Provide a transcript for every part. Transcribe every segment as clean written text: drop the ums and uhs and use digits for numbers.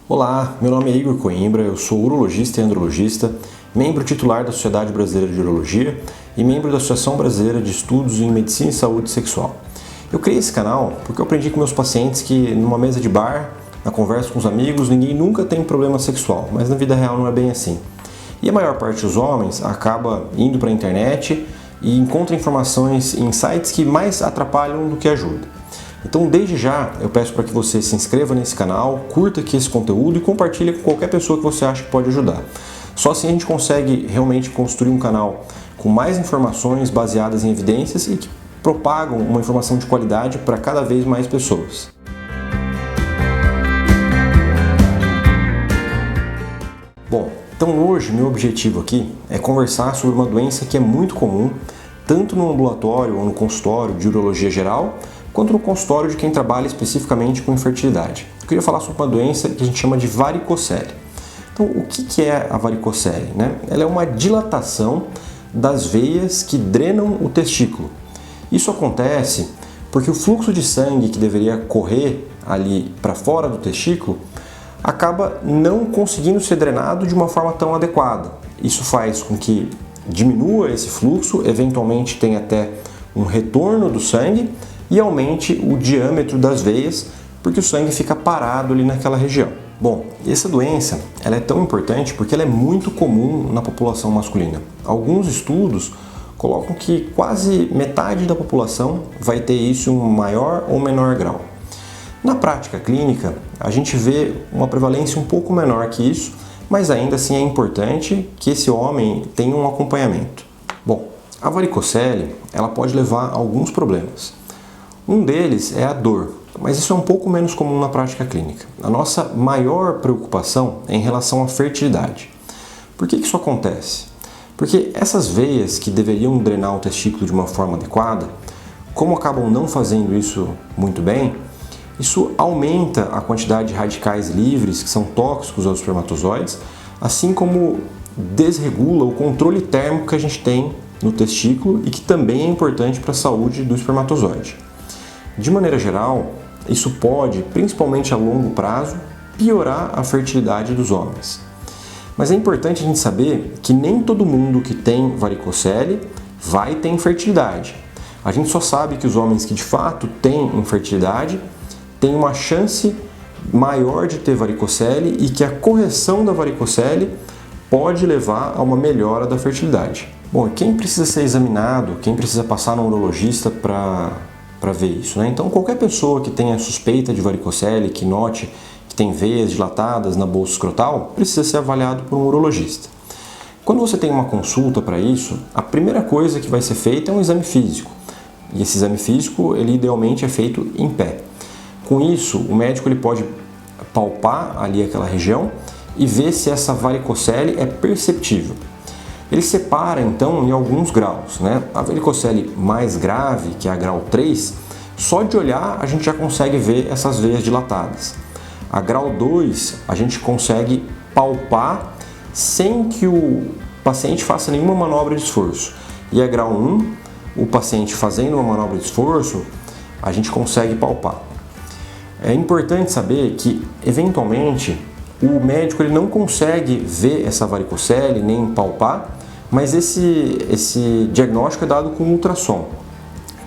Olá, meu nome é Igor Coimbra, eu sou urologista e andrologista, membro titular da Sociedade Brasileira de Urologia e membro da Associação Brasileira de Estudos em Medicina e Saúde Sexual. Eu criei esse canal porque eu aprendi com meus pacientes que numa mesa de bar, na conversa com os amigos, ninguém nunca tem problema sexual, mas na vida real não é bem assim. E a maior parte dos homens acaba indo para a internet e encontra informações em sites que mais atrapalham do que ajudam. Então, desde já, eu peço para que você se inscreva nesse canal, curta aqui esse conteúdo e compartilhe com qualquer pessoa que você acha que pode ajudar. Só assim a gente consegue realmente construir um canal com mais informações baseadas em evidências e que propagam uma informação de qualidade para cada vez mais pessoas. Bom, então hoje meu objetivo aqui é conversar sobre uma doença que é muito comum, tanto no ambulatório ou no consultório de urologia geral, quanto no consultório de quem trabalha especificamente com infertilidade. Eu queria falar sobre uma doença que a gente chama de varicocele. Então, o que é a varicocele, né? Ela é uma dilatação das veias que drenam o testículo. Isso acontece porque o fluxo de sangue que deveria correr ali para fora do testículo acaba não conseguindo ser drenado de uma forma tão adequada. Isso faz com que diminua esse fluxo, eventualmente tenha até um retorno do sangue e aumente o diâmetro das veias, porque o sangue fica parado ali naquela região. Bom, essa doença ela é tão importante porque ela é muito comum na população masculina. Alguns estudos colocam que quase metade da população vai ter isso em um maior ou menor grau. Na prática clínica, a gente vê uma prevalência um pouco menor que isso, mas ainda assim é importante que esse homem tenha um acompanhamento. Bom, a varicocele ela pode levar a alguns problemas. Um deles é a dor, mas isso é um pouco menos comum na prática clínica. A nossa maior preocupação é em relação à fertilidade. Por que isso acontece? Porque essas veias que deveriam drenar o testículo de uma forma adequada, como acabam não fazendo isso muito bem, isso aumenta a quantidade de radicais livres que são tóxicos aos espermatozoides, assim como desregula o controle térmico que a gente tem no testículo e que também é importante para a saúde do espermatozoide. De maneira geral, isso pode, principalmente a longo prazo, piorar a fertilidade dos homens. Mas é importante a gente saber que nem todo mundo que tem varicocele vai ter infertilidade. A gente só sabe que os homens que de fato têm infertilidade têm uma chance maior de ter varicocele e que a correção da varicocele pode levar a uma melhora da fertilidade. Bom, quem precisa ser examinado, quem precisa passar no urologista para ver isso, né? Então, qualquer pessoa que tenha suspeita de varicocele, que note que tem veias dilatadas na bolsa escrotal, precisa ser avaliado por um urologista. Quando você tem uma consulta para isso, a primeira coisa que vai ser feita é um exame físico. E esse exame físico, ele idealmente é feito em pé. Com isso, o médico ele pode palpar ali aquela região e ver se essa varicocele é perceptível. Ele separa então em alguns graus, né? A varicocele mais grave, que é a grau 3, só de olhar a gente já consegue ver essas veias dilatadas. A grau 2 a gente consegue palpar sem que o paciente faça nenhuma manobra de esforço. E a grau 1, o paciente fazendo uma manobra de esforço, a gente consegue palpar. É importante saber que, eventualmente, o médico ele não consegue ver essa varicocele nem palpar, mas esse diagnóstico é dado com ultrassom.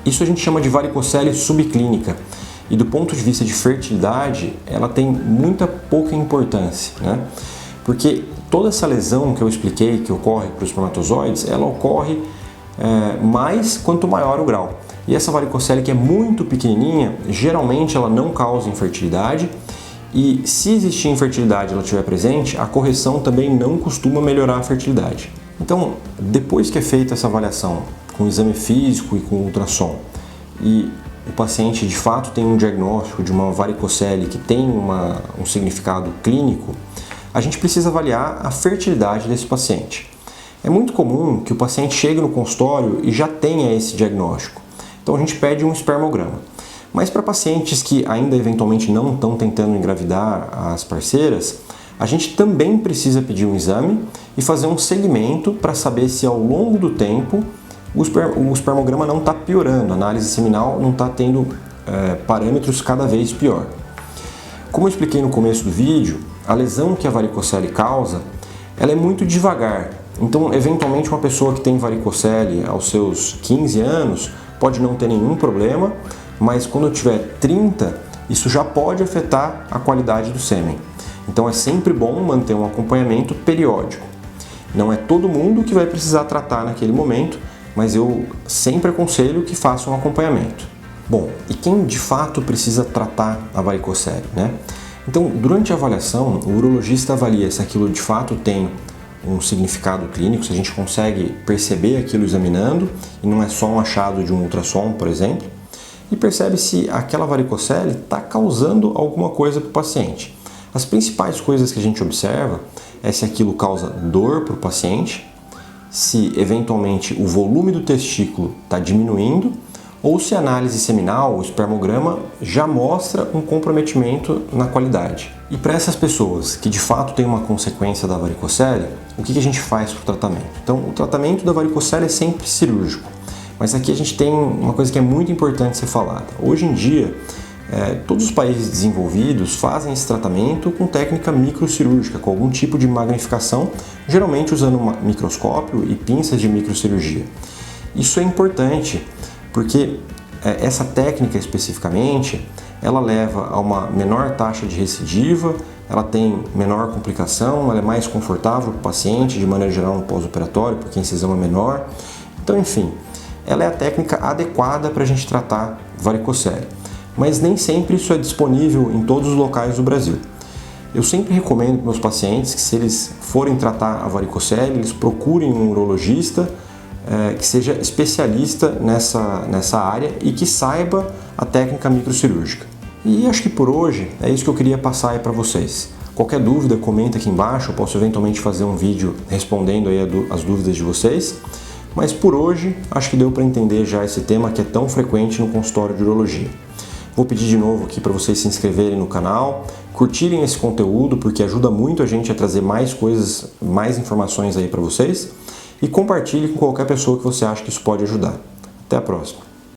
Isso a gente chama de varicocele subclínica e do ponto de vista de fertilidade ela tem muita pouca importância, né? Porque toda essa lesão que eu expliquei que ocorre para os espermatozoides, ela ocorre mais quanto maior o grau. E essa varicocele que é muito pequenininha, geralmente ela não causa infertilidade e se existir infertilidade e ela estiver presente, a correção também não costuma melhorar a fertilidade. Então, depois que é feita essa avaliação com exame físico e com ultrassom e o paciente de fato tem um diagnóstico de uma varicocele que tem um significado clínico, a gente precisa avaliar a fertilidade desse paciente. É muito comum que o paciente chegue no consultório e já tenha esse diagnóstico. Então a gente pede um espermograma. Mas para pacientes que ainda eventualmente não estão tentando engravidar as parceiras, a gente também precisa pedir um exame e fazer um segmento para saber se ao longo do tempo o espermograma não está piorando, a análise seminal não está tendo parâmetros cada vez pior. Como eu expliquei no começo do vídeo, a lesão que a varicocele causa, ela é muito devagar. Então, eventualmente, uma pessoa que tem varicocele aos seus 15 anos pode não ter nenhum problema, mas quando tiver 30, isso já pode afetar a qualidade do sêmen. Então, é sempre bom manter um acompanhamento periódico. Não é todo mundo que vai precisar tratar naquele momento, mas eu sempre aconselho que faça um acompanhamento. Bom, e quem de fato precisa tratar a varicocele, né? Então, durante a avaliação, o urologista avalia se aquilo de fato tem um significado clínico, se a gente consegue perceber aquilo examinando e não é só um achado de um ultrassom, por exemplo, e percebe se aquela varicocele está causando alguma coisa para o paciente. As principais coisas que a gente observa é se aquilo causa dor para o paciente, se eventualmente o volume do testículo está diminuindo ou se a análise seminal, o espermograma, já mostra um comprometimento na qualidade. E para essas pessoas que de fato têm uma consequência da varicocele, o que a gente faz para o tratamento? Então, o tratamento da varicocele é sempre cirúrgico, mas aqui a gente tem uma coisa que é muito importante ser falada. Hoje em dia, todos os países desenvolvidos fazem esse tratamento com técnica microcirúrgica, com algum tipo de magnificação, geralmente usando um microscópio e pinças de microcirurgia. Isso é importante porque essa técnica especificamente, ela leva a uma menor taxa de recidiva, ela tem menor complicação, ela é mais confortável para o paciente, de maneira geral no pós-operatório, porque a incisão é menor. Então, enfim, ela é a técnica adequada para a gente tratar varicocele. Mas nem sempre isso é disponível em todos os locais do Brasil. Eu sempre recomendo para meus pacientes que, se eles forem tratar a varicocele, eles procurem um urologista que seja especialista nessa área e que saiba a técnica microcirúrgica. E acho que por hoje é isso que eu queria passar aí para vocês. Qualquer dúvida, comenta aqui embaixo, eu posso eventualmente fazer um vídeo respondendo aí as dúvidas de vocês. Mas por hoje, acho que deu para entender já esse tema que é tão frequente no consultório de urologia. Vou pedir de novo aqui para vocês se inscreverem no canal, curtirem esse conteúdo, porque ajuda muito a gente a trazer mais coisas, mais informações aí para vocês. E compartilhe com qualquer pessoa que você acha que isso pode ajudar. Até a próxima!